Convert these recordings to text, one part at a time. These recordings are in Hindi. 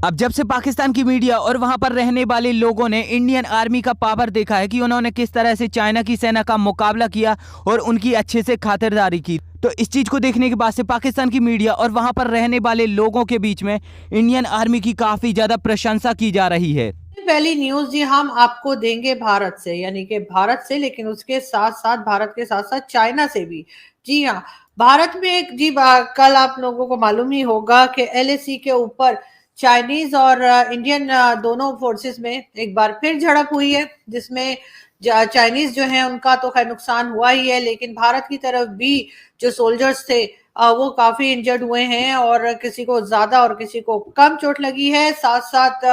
अब जब से पाकिस्तान की मीडिया और वहां पर रहने वाले लोगों ने इंडियन आर्मी का पावर देखा है कि उन्होंने किस तरह से चाइना की सेना का मुकाबला किया और उनकी अच्छे से खातिरदारी की, तो इस चीज को देखने के बाद से पाकिस्तान की मीडिया और वहां पर रहने वाले लोगों के बीच में इंडियन आर्मी की काफी ज्यादा प्रशंसा की जा रही है। पहली न्यूज जी हम आपको देंगे भारत से, यानी कि भारत से, लेकिन उसके साथ साथ भारत के साथ साथ चाइना से भी। जी हाँ, भारत में एक जी कल आप लोगों को मालूम ही होगा कि एलएसी के ऊपर चाइनीज और इंडियन दोनों फोर्सेस में एक बार फिर झड़प हुई है, जिसमें चाइनीज जो है उनका तो खैर नुकसान हुआ ही है, लेकिन भारत की तरफ भी जो सोल्जर्स थे वो काफी इंजर्ड हुए हैं, और किसी को ज्यादा और किसी को कम चोट लगी है। साथ साथ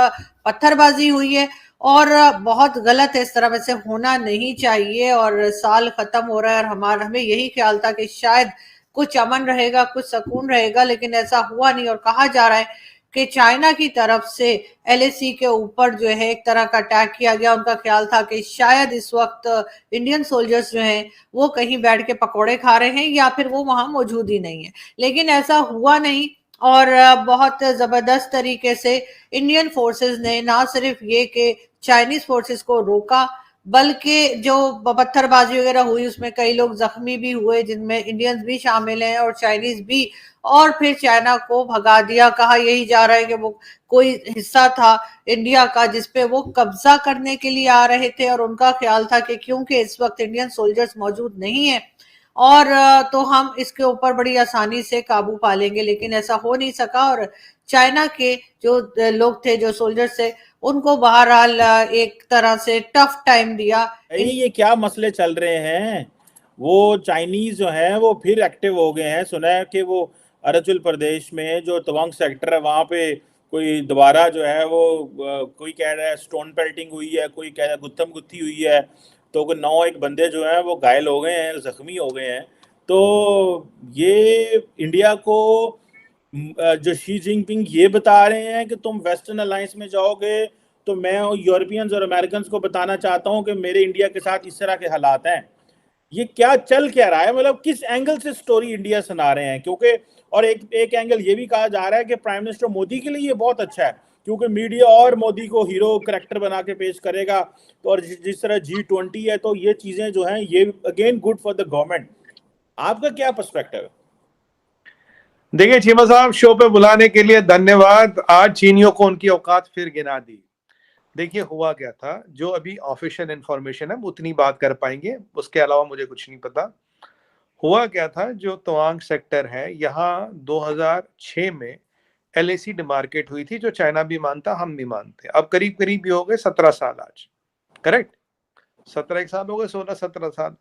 पत्थरबाजी हुई है, और बहुत गलत है, इस तरह वैसे होना नहीं चाहिए। और साल खत्म हो रहा है और हमें यही ख्याल था कि शायद कुछ अमन रहेगा, कुछ सुकून रहेगा, लेकिन ऐसा हुआ नहीं। और कहा जा रहा है कि चाइना की तरफ से एलएसी के ऊपर जो है एक तरह का अटैक किया गया। उनका ख्याल था कि शायद इस वक्त इंडियन सोल्जर्स जो हैं वो कहीं बैठ के पकौड़े खा रहे हैं या फिर वो वहां मौजूद ही नहीं है, लेकिन ऐसा हुआ नहीं। और बहुत जबरदस्त तरीके से इंडियन फोर्सेस ने ना सिर्फ ये कि चाइनीज फोर्सेस को रोका, बल्कि जो पत्थरबाजी वगैरह हुई उसमें कई लोग जख्मी भी हुए, जिनमें इंडियंस भी शामिल हैं और चाइनीज भी। और फिर चाइना को भगा दिया। कहा यही जा रहा है कि वो कोई हिस्सा था इंडिया का जिसपे वो कब्जा करने के लिए आ रहे थे, और उनका ख्याल था कि क्योंकि इस वक्त इंडियन सोल्जर्स मौजूद नहीं है और तो हम इसके ऊपर बड़ी आसानी से काबू पा लेंगे, लेकिन ऐसा हो नहीं सका। और चाइना के जो लोग थे, जो सोल्जर्स थे, उनको बहरहाल एक तरह से टफ टाइम दिया। ये क्या मसले चल रहे हैं? वो चाइनीज जो हैं वो फिर एक्टिव हो गए हैं। सुना है कि वो अरुणाचल प्रदेश में जो तवांग सेक्टर है वहाँ पे कोई दोबारा जो है वो कोई कह रहा है स्टोन पेल्टिंग हुई है, कोई कह रहा है गुत्थम गुत्थी हुई है, तो 9 एक बंदे जो हैं वो घायल हो गए हैं, जख्मी हो गए हैं। तो ये इंडिया को जो शी जिनपिंग ये बता रहे हैं कि तुम वेस्टर्न अलायंस में जाओगे, तो मैं यूरोपियंस और अमेरिकन को बताना चाहता हूं कि मेरे इंडिया के साथ इस तरह के हालात हैं। ये क्या चल क्या रहा है? मतलब किस एंगल से स्टोरी इंडिया सुना रहे हैं? क्योंकि और एक एंगल ये भी कहा जा रहा है कि प्राइम मिनिस्टर मोदी के लिए ये बहुत अच्छा है, क्योंकि मीडिया और मोदी को हीरो करेक्टर बना के पेश करेगा। तो और जिस तरह G20 है, तो ये चीजें जो हैं ये again good for the government. आपका क्या पर्सपेक्टिव है? देखिए चीमा साहब, शो पे बुलाने के लिए धन्यवाद। आज चीनियों को उनकी औकात फिर गिना दी। देखिए हुआ क्या था, जो अभी ऑफिशियल इंफॉर्मेशन है उतनी बात कर पाएंगे, उसके अलावा मुझे कुछ नहीं पता। हुआ क्या था, जो तवांग सेक्टर है यहाँ 2006 में एलएसी डिमार्केट हुई थी, जो चाइना भी मानता हम भी मानते। अब करीब करीब हो गए 17 साल आज, करेक्ट? 17 साल हो गए, 16-17 साल।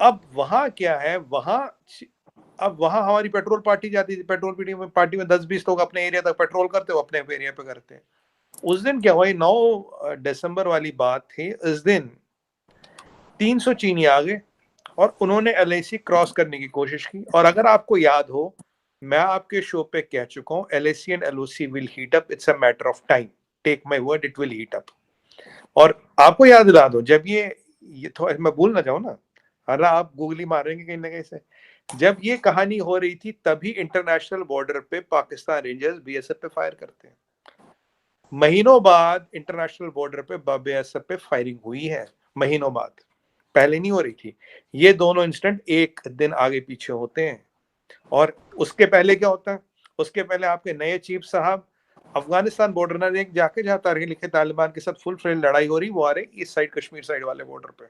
अब वहां क्या है, अब वहां हमारी पेट्रोल पार्टी जाती थी। पेट्रोल पार्टी में 10-20 लोग अपने एरिया तक पेट्रोल करते हो, अपने एरिया पे करते हैं। उस दिन क्या हुआ, 9 दिसंबर वाली बात थी। इस दिन 300 चीनी आ गए और उन्होंने एलएसी क्रॉस करने की कोशिश की। और अगर आपको याद हो, मैं आपके शो पे कह चुका हूं, LAC and LOC will heat up, it's a matter of time, take my word, it will heat up. और आपको याद दिला दो, जब ये थोड़ा मैं भूल ना जाऊं ना, हालांकि आप गूगली मारेंगे कहीं ना कहीं से, जब ये कहानी हो रही थी तभी इंटरनेशनल बॉर्डर पे पाकिस्तान रेंजर्स बीएसएफ पे फायर करते हैं। महीनों बाद इंटरनेशनल बॉर्डर पे बीएसएफ पे फायरिंग हुई है, महीनों बाद, पहले नहीं हो रही थी। ये दोनों इंसिडेंट एक दिन आगे पीछे होते हैं। और उसके पहले क्या होता है, उसके पहले आपके नए चीफ साहब अफगानिस्तान बॉर्डर ना देख जाके, जहां तारीख लिखे तालिबान के साथ फुल फ्लेज लड़ाई हो रही, वो आ रही इस साइड, कश्मीर साइड वाले बॉर्डर पे।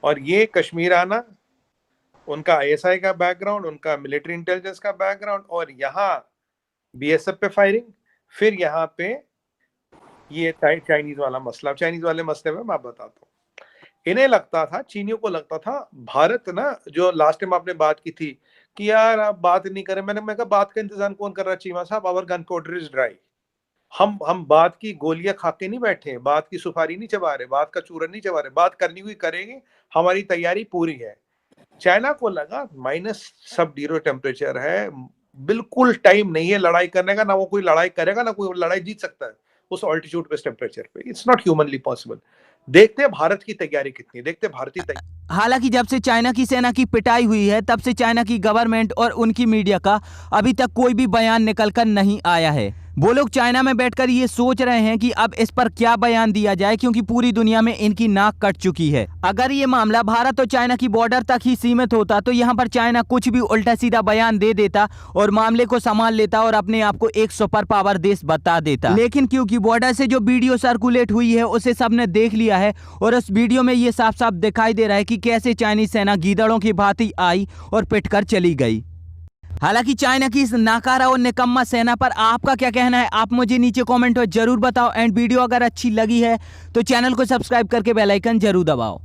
और ये कश्मीर आना, उनका आईएसआई का बैकग्राउंड, उनका मिलिट्री इंटेलिजेंस का बैकग्राउंड, और यहाँ बीएसएफ पे फायरिंग, फिर यहाँ पे ये चाइनीज वाला मसला। चाइनीज वाले मसले में मैं बताता हूँ। इन्हें लगता था, चीनियों को लगता था, भारत ना, जो लास्ट टाइम आपने बात की थी कि यार आप बात नहीं करें, मैं कहा बात का इंतजाम कौन कर रहा है चीमा साहब? Our gunpowder is dry. हम बात की गोलियां खा के नहीं बैठे, बात की सुपारी नहीं चबा रहे, बात का चूरन नहीं चबा रहे, बात करनी हुई करेंगे, हमारी तैयारी पूरी है। चाइना को लगा माइनस सब जीरो टेम्परेचर है, बिल्कुल टाइम नहीं है लड़ाई करने का, ना वो कोई लड़ाई करेगा, ना कोई लड़ाई जीत सकता है उस ऑल्टीट्यूड पे, टेम्परेचर पे। It's not humanly possible. देखते हैं भारत की तैयारी कितनी, देखते हैं भारतीय तैयारी। हालांकि जब से चाइना की सेना की पिटाई हुई है, तब से चाइना की गवर्नमेंट और उनकी मीडिया का अभी तक कोई भी बयान निकलकर नहीं आया है। वो लोग चाइना में बैठकर ये सोच रहे हैं कि अब इस पर क्या बयान दिया जाए, क्योंकि पूरी दुनिया में इनकी नाक कट चुकी है। अगर ये मामला भारत और चाइना की बॉर्डर तक ही सीमित होता तो यहाँ पर चाइना कुछ भी उल्टा सीधा बयान दे देता और मामले को संभाल लेता और अपने आप को एक सुपर पावर देश बता देता। लेकिन क्योंकि बॉर्डर से जो वीडियो सर्कुलेट हुई है उसे सबने देख लिया है और उस वीडियो में ये साफ साफ दिखाई दे रहा है कि कैसे चाइनीज सेना गीदड़ों की भांति आई और पिटकर चली गई। हालांकि चाइना की इस नाकारा और निकम्मा सेना पर आपका क्या कहना है, आप मुझे नीचे कमेंट में जरूर बताओ। एंड वीडियो अगर अच्छी लगी है तो चैनल को सब्सक्राइब करके बेल आइकन जरूर दबाओ।